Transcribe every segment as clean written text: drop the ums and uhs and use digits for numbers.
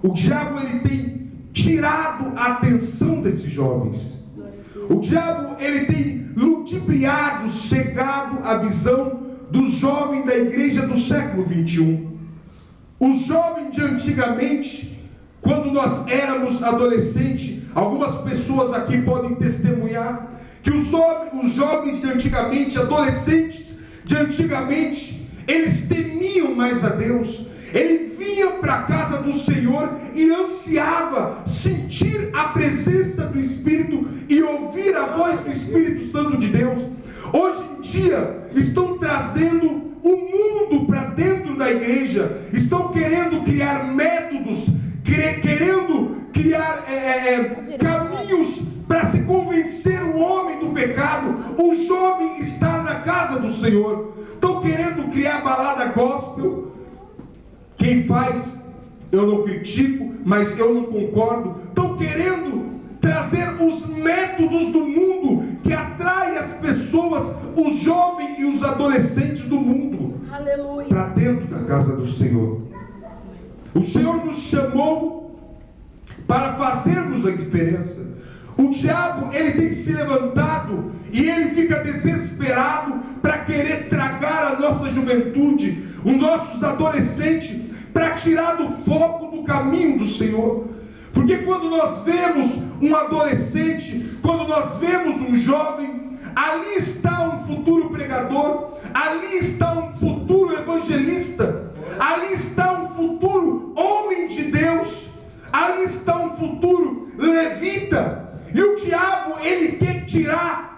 o diabo ele tem tirado a atenção desses jovens. O diabo ele tem ludibriado, cegado a visão do jovem da igreja do século 21. O jovem de antigamente, quando nós éramos adolescentes, algumas pessoas aqui podem testemunhar que os jovens de antigamente, adolescentes de antigamente, eles temiam mais a Deus. Ele vinha para a casa do Senhor e ansiava sentir a presença do Espírito e ouvir a voz do Espírito Santo de Deus. Hoje em dia estão trazendo o mundo para dentro da igreja, estão querendo criar métodos, querendo criar caminhos para se convencer o homem do pecado. O jovem está na casa do Senhor. Estão querendo criar balada gospel. Quem faz, eu não critico, mas eu não concordo. Estão querendo trazer os métodos do mundo que atrai as pessoas, os jovens e os adolescentes do mundo, para dentro da casa do Senhor. O Senhor nos chamou para fazermos a diferença. O diabo ele tem se levantado e ele fica desesperado para querer tragar a nossa juventude, os nossos adolescentes, para tirar do foco do caminho do Senhor. Porque quando nós vemos um adolescente, quando nós vemos um jovem, ali está um futuro pregador, ali está um futuro evangelista, ali está um futuro homem de Deus, ali está um futuro levita. E o diabo, ele quer tirar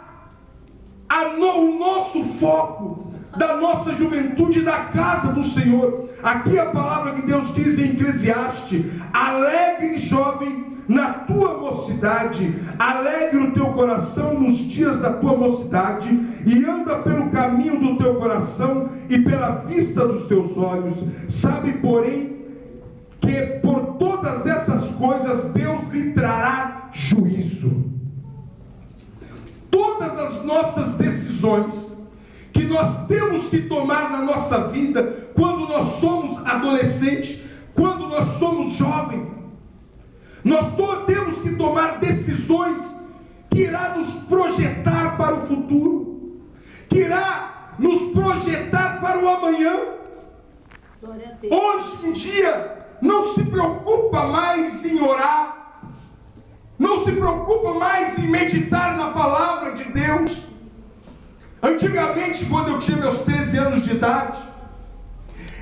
o nosso foco da nossa juventude da casa do Senhor. Aqui a palavra que Deus diz em Eclesiastes: alegre jovem na tua mocidade, alegre o teu coração nos dias da tua mocidade, e anda pelo caminho do teu coração e pela vista dos teus olhos. Sabe, porém, que por todas essas coisas Deus lhe trará juízo. Todas as nossas decisões que nós temos que tomar na nossa vida, quando nós somos adolescentes, quando nós somos jovens, nós temos que tomar decisões que irá nos projetar para o futuro, que irá nos projetar para o amanhã. Hoje em dia não se preocupa mais em orar, não se preocupa mais em meditar na palavra de Deus. Antigamente, quando eu tinha meus 13 anos de idade,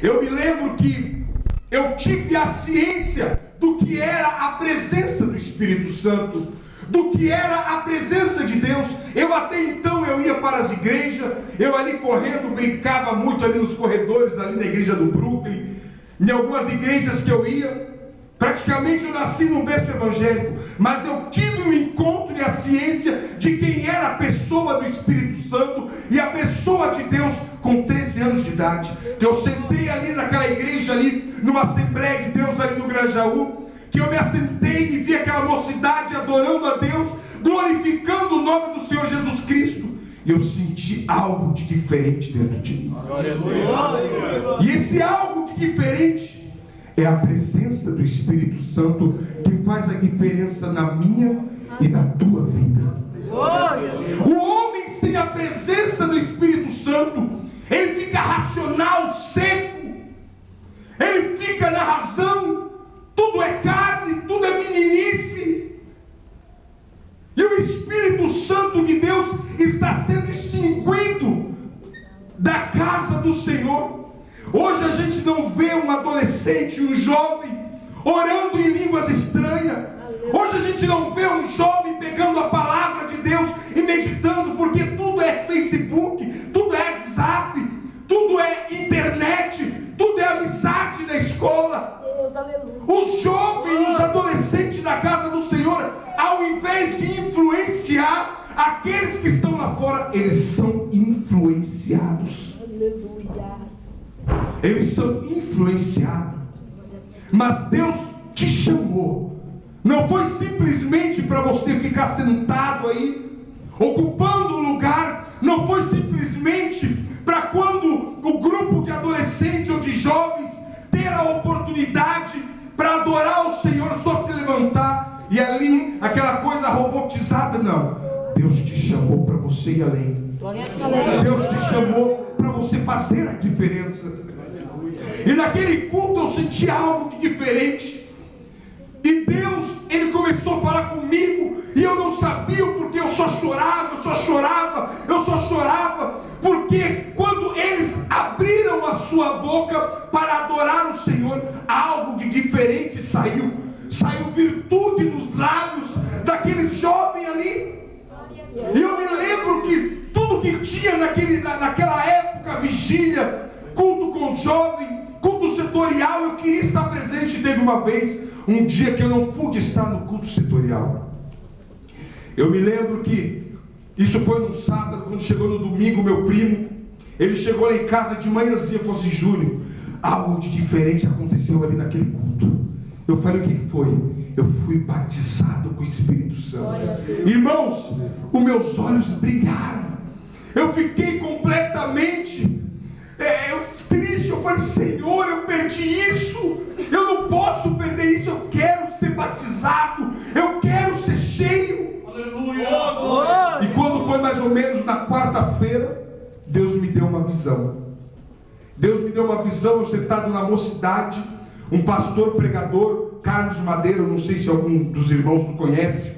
eu me lembro que eu tive a ciência do que era a presença do Espírito Santo, do que era a presença de Deus. Eu até então eu ia para as igrejas, eu ali correndo, brincava muito ali nos corredores, ali na igreja do Brooklyn, em algumas igrejas que eu ia. Praticamente eu nasci num berço evangélico, mas eu tive um encontro e a ciência de quem era a pessoa do Espírito Santo e a pessoa de Deus com 13 anos de idade. Que eu sentei ali naquela igreja ali, numa Assembleia de Deus ali no Grajaú, que eu me assentei e vi aquela mocidade adorando a Deus, glorificando o nome do Senhor Jesus Cristo. E eu senti algo de diferente dentro de mim. E esse algo de diferente é a presença do Espírito Santo, que faz a diferença na minha e na tua vida. O homem sem a presença do Espírito Santo, ele fica racional, seco, ele fica na razão, tudo é carne, tudo é meninice. E o Espírito Santo de Deus está sendo extinguido da casa do Senhor. Hoje a gente não vê um adolescente, um jovem orando em línguas estranhas. Hoje a gente não vê um jovem pegando a palavra de Deus e meditando, porque tudo é Facebook, tudo é WhatsApp, tudo é internet, tudo é amizade na escola. Os jovens, os adolescentes da casa do Senhor, ao invés de influenciar aqueles que estão lá fora, eles são influenciados. Eles são influenciados. Mas Deus te chamou. Não foi simplesmente para você ficar sentado aí, ocupando o lugar. Não foi simplesmente para quando o grupo de adolescentes ou de jovens ter a oportunidade para adorar o Senhor, só se levantar e ali, aquela coisa robotizada, não. Deus te chamou para você ir além. Deus te chamou para você fazer a diferença. E naquele culto eu senti algo de diferente. E Deus, Ele começou a falar comigo, e eu não sabia o porquê. Eu só chorava, porque quando eles abriram a sua boca para adorar o Senhor, algo de diferente saiu virtude dos lábios daqueles jovens ali. E eu me lembro que tudo que tinha naquela época, vigília, culto com jovem, culto setorial, eu queria estar presente. Teve uma vez, um dia que eu não pude estar no culto setorial. Eu me lembro que isso foi num sábado. Quando chegou no domingo, meu primo, ele chegou lá em casa de manhãzinha, falou assim: Júnior, algo de diferente aconteceu ali naquele culto. Eu falei: o que foi? Eu fui batizado com o Espírito Santo. Irmãos, os meus olhos brilharam. Eu fiquei completamente triste. Eu falei: Senhor, eu perdi isso. Eu não posso perder isso. Eu quero ser batizado. Eu quero ser cheio. Aleluia. E quando foi mais ou menos na quarta-feira, Deus me deu uma visão. Eu sentado na mocidade, um pastor pregador, Carlos Madeira, eu não sei se algum dos irmãos o conhece,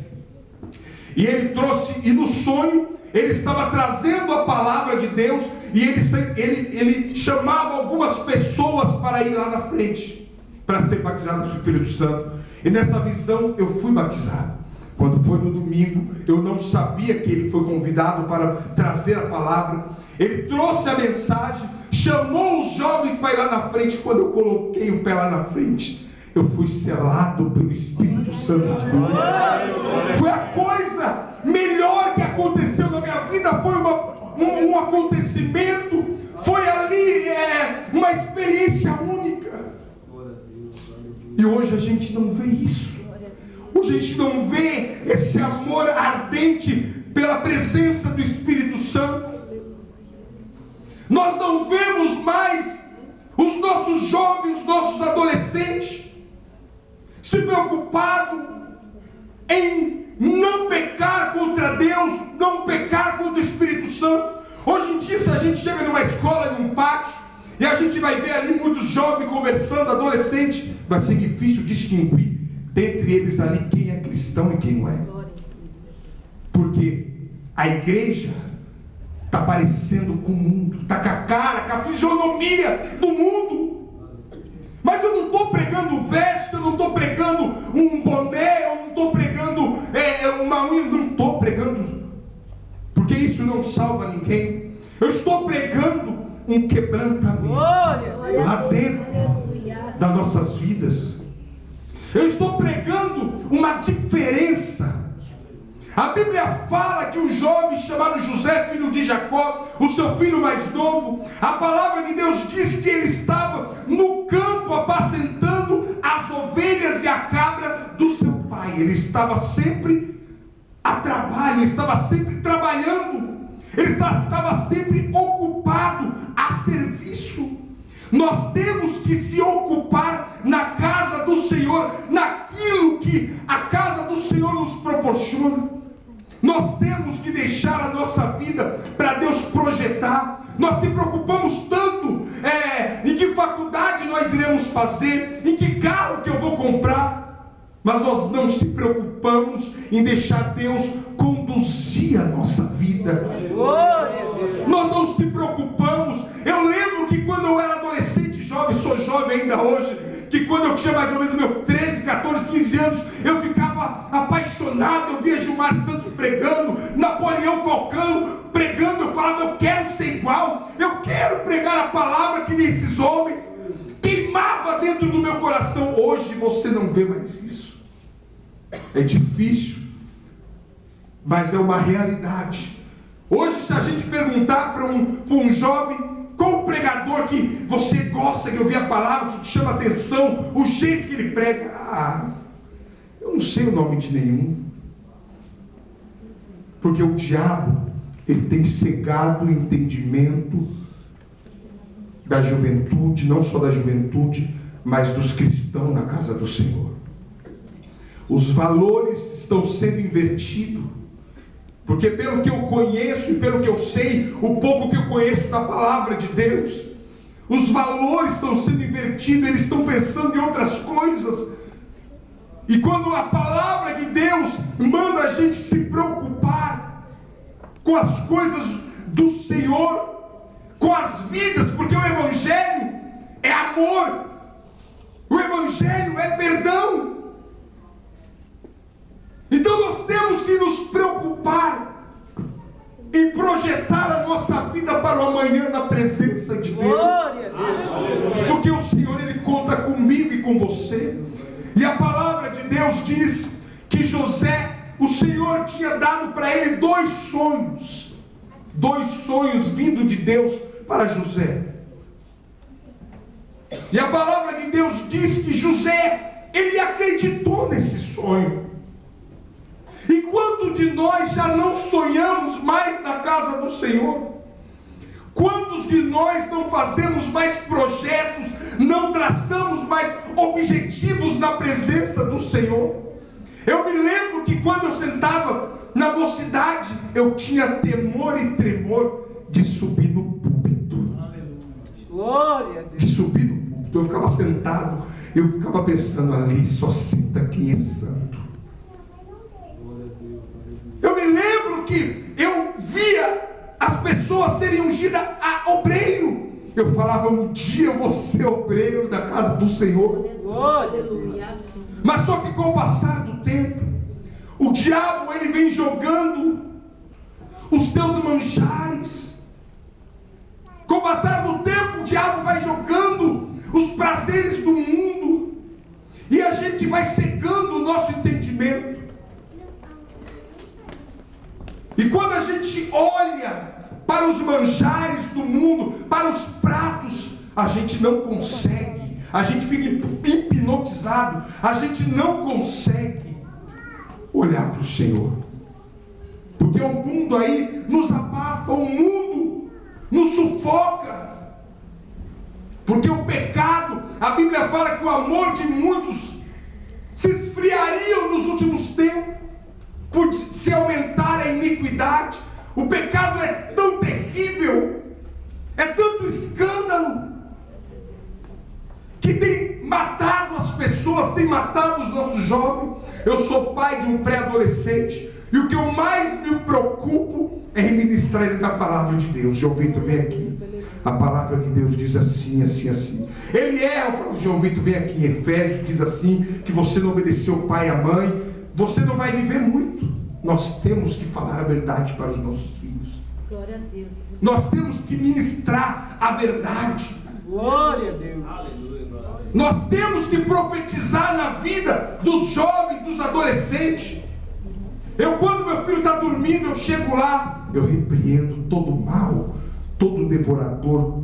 e ele trouxe, e no sonho ele estava trazendo a palavra de Deus, e ele chamava algumas pessoas para ir lá na frente, para ser batizado com o Espírito Santo. E nessa visão eu fui batizado. Quando foi no domingo, eu não sabia que ele foi convidado para trazer a palavra. Ele trouxe a mensagem, chamou os jovens para ir lá na frente. Quando eu coloquei o pé lá na frente, eu fui selado pelo Espírito Santo de Deus. Foi a coisa melhor que aconteceu na minha vida. Foi um acontecimento. Foi ali uma experiência única. E hoje a gente não vê isso. Hoje a gente não vê esse amor ardente pela presença do Espírito Santo. Nós não vemos mais os nossos jovens, os nossos adolescentes se preocupados em não pecar contra Deus, não pecar contra o Espírito Santo. Hoje em dia, se a gente chega numa escola, num pátio, e a gente vai ver ali muitos jovens conversando, adolescentes, vai ser difícil distinguir dentre eles ali quem é cristão e quem não é. Porque a igreja está parecendo com o mundo, está com a cara, com a fisionomia do mundo. Mas eu não estou pregando veste, eu não estou pregando um boné, eu não estou pregando uma unha, não estou pregando, porque isso não salva ninguém. Eu estou pregando um quebrantamento lá dentro das nossas vidas. Eu estou pregando uma diferença. A Bíblia fala que um jovem chamado José, filho de Jacó, o seu filho mais novo, a palavra de Deus diz que ele estava no campo apacentando as ovelhas e a cabra do seu pai. Ele estava sempre a trabalho, ele estava sempre trabalhando, ele estava sempre ocupado a serviço. Nós temos que se ocupar na casa do Senhor, naquilo que a casa do Senhor nos proporciona. Nós temos que deixar a nossa vida para Deus projetar. Nós se preocupamos tanto em que faculdade nós iremos fazer, em que carro que eu vou comprar, mas nós não se preocupamos em deixar Deus conduzir a nossa vida. Nós não se preocupamos. Eu lembro que quando eu era adolescente, jovem, sou jovem ainda hoje, que quando eu tinha mais ou menos meus 13, 14, 15 anos, eu ficava apaixonado. Eu via Gilmar Santos pregando, Napoleão Falcão pregando, eu falava: eu quero ser igual, eu quero pregar a palavra que nem esses homens. Queimava dentro do meu coração. Hoje você não vê mais isso. É difícil, mas é uma realidade. Hoje, se a gente perguntar para um jovem qual pregador que você gosta de ouvir a palavra, que te chama a atenção, o jeito que ele prega, eu não sei o nome de nenhum. Porque o diabo, ele tem cegado o entendimento da juventude, não só da juventude, mas dos que estão na casa do Senhor. Os valores estão sendo invertidos, porque pelo que eu conheço e pelo que eu sei, o pouco que eu conheço da palavra de Deus, os valores estão sendo invertidos, eles estão pensando em outras coisas. E quando a palavra de Deus manda a gente se preocupar com as coisas do Senhor, com as vidas, porque o Evangelho é amor, o Evangelho é perdão. Então nós temos que nos preocupar em projetar a nossa vida para o amanhã na presença de Deus. Glória a Deus. Porque o Senhor, Ele conta comigo e com você. E a palavra de Deus diz que José, o Senhor tinha dado para ele 2 sonhos. 2 sonhos vindo de Deus para José. E a palavra de Deus diz que José, ele acreditou nesse sonho. E quantos de nós já não sonhamos mais na casa do Senhor? Quantos de nós não fazemos mais projetos, não traçamos mais objetivos na presença do Senhor? Eu me lembro que quando eu sentava na mocidade, eu tinha temor e tremor de subir no púlpito. Glória a Deus. De subir no púlpito. Eu ficava sentado, eu ficava pensando, ali só senta quem é santo. Eu me lembro que eu via as pessoas serem ungidas a obreiro. Eu falava, um dia eu vou ser obreiro da casa do Senhor. Glória a Deus. Mas só que com o passar do tempo, o diabo, ele vem jogando os teus manjares. Com o passar do tempo, o diabo vai jogando os prazeres do mundo, e a gente vai cegando o nosso entendimento. E quando a gente olha para os manjares do mundo, para os pratos, a gente não consegue, a gente fica hipnotizado, a gente não consegue olhar para o Senhor, porque o mundo aí nos abafa, o mundo nos sufoca, porque o pecado, a Bíblia fala que o amor de muitos se esfriaria nos últimos tempos, por se aumentar a iniquidade. O pecado é tão terrível, é tanto escândalo, que tem matado as pessoas, tem matado os nossos jovens. Eu sou pai de um pré-adolescente, e o que eu mais me preocupo é em ministrar ele da palavra de Deus. João Vitor, vem aqui. A palavra de Deus diz assim, assim, assim. Ele erra, eu falo, João Vitor, vem aqui. Em Efésios diz assim, que você não obedeceu o pai e a mãe, você não vai viver muito. Nós temos que falar a verdade para os nossos filhos. Glória a Deus. Nós temos que ministrar a verdade. Glória a Deus. Nós temos que profetizar na vida dos jovens, dos adolescentes. Quando meu filho está dormindo, eu chego lá, eu repreendo todo mal, todo devorador,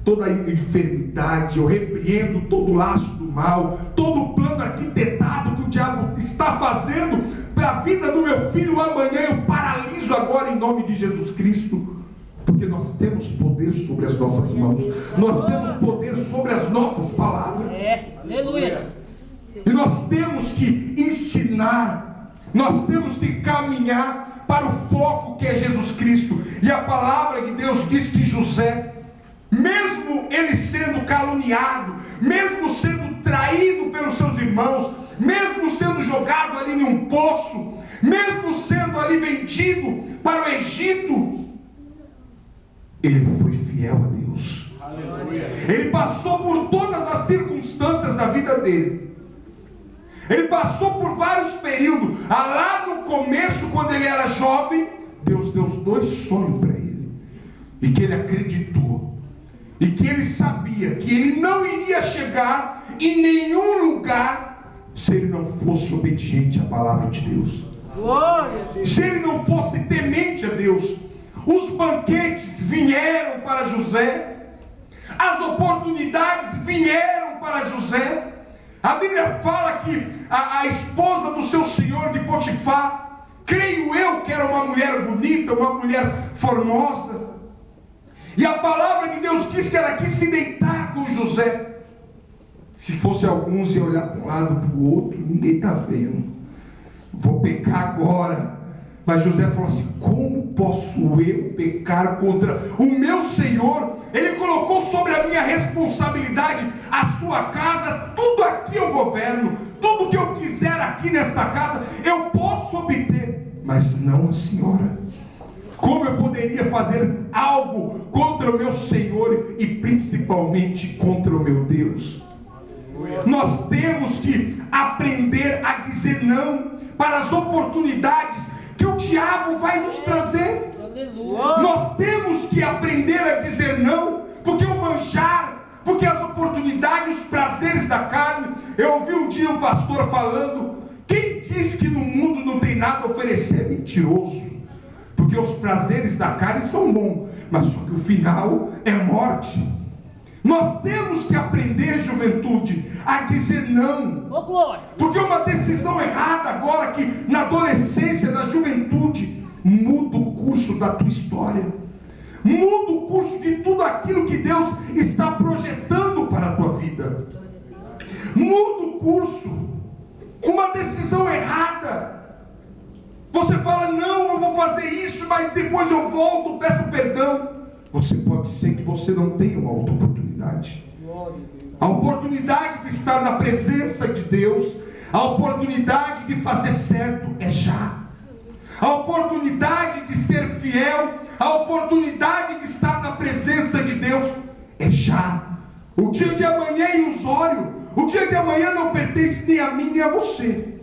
toda enfermidade, eu repreendo todo laço do mal, todo plano arquitetado que o diabo está fazendo para a vida do meu filho amanhã, eu paraliso agora em nome de Jesus Cristo, porque nós temos poder sobre as nossas mãos, nós temos poder sobre as nossas palavras. Aleluia. E nós temos que ensinar, nós temos que caminhar para o foco que é Jesus Cristo. E a palavra de Deus diz que José, mesmo ele sendo caluniado, mesmo sendo traído pelos seus irmãos, mesmo sendo jogado ali em um poço, mesmo sendo ali vendido para o Egito, ele foi fiel a Deus. Aleluia. Ele passou por todas as circunstâncias da vida dele. Ele passou por vários períodos. Lá no começo, quando ele era jovem, Deus deu 2 sonhos para ele, e que ele acreditou, e que ele sabia que ele não iria chegar em nenhum lugar se ele não fosse obediente à palavra de Deus. Glória a Deus. Se ele não fosse temente a Deus. Os banquetes vieram para José, as oportunidades vieram para José. A Bíblia fala que a esposa do seu senhor de Potifar, creio eu que era uma mulher bonita, uma mulher formosa, e a palavra de Deus diz que ela quis se deitar com José. Se fosse alguns, ia olhar para um lado, para o outro, ninguém está vendo. Vou pecar agora. Mas José falou assim: como posso eu pecar contra o meu Senhor? Ele colocou sobre a minha responsabilidade a sua casa, tudo aqui eu governo, tudo que eu quiser aqui nesta casa, eu posso obter, mas não a senhora. Como eu poderia fazer algo contra o meu Senhor e principalmente contra o meu Deus? Nós temos que aprender a dizer não para as oportunidades que o diabo vai nos trazer. Nós temos que aprender a dizer não, porque o manjar, porque as oportunidades, os prazeres da carne. Eu ouvi um dia um pastor falando: quem diz que no mundo não tem nada a oferecer é mentiroso, porque os prazeres da carne são bons, mas só que o final é morte. Nós temos que aprender, juventude, a dizer não. Porque uma decisão errada agora, que na adolescência, na juventude, muda o curso da tua história, muda o curso de tudo aquilo que Deus está projetando para a tua vida. Muda o curso. Uma decisão errada, você fala: não, eu vou fazer isso, mas depois eu volto, peço perdão. Você pode ser que você não tenha uma outra oportunidade. A oportunidade de estar na presença de Deus, a oportunidade de fazer certo é já. A oportunidade de ser fiel, a oportunidade de estar na presença de Deus é já. O dia de amanhã é ilusório. O dia de amanhã não pertence nem a mim nem a você.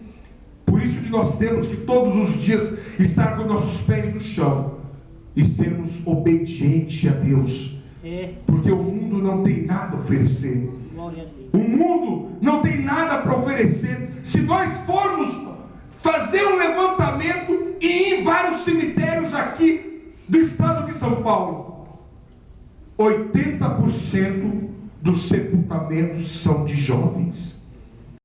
Por isso que nós temos que todos os dias estar com nossos pés no chão e sermos obedientes a Deus, porque o mundo não tem nada a oferecer. O mundo não tem nada para oferecer. Se nós formos fazer um levantamento e ir em vários cemitérios aqui do estado de São Paulo, 80% dos sepultamentos são de jovens.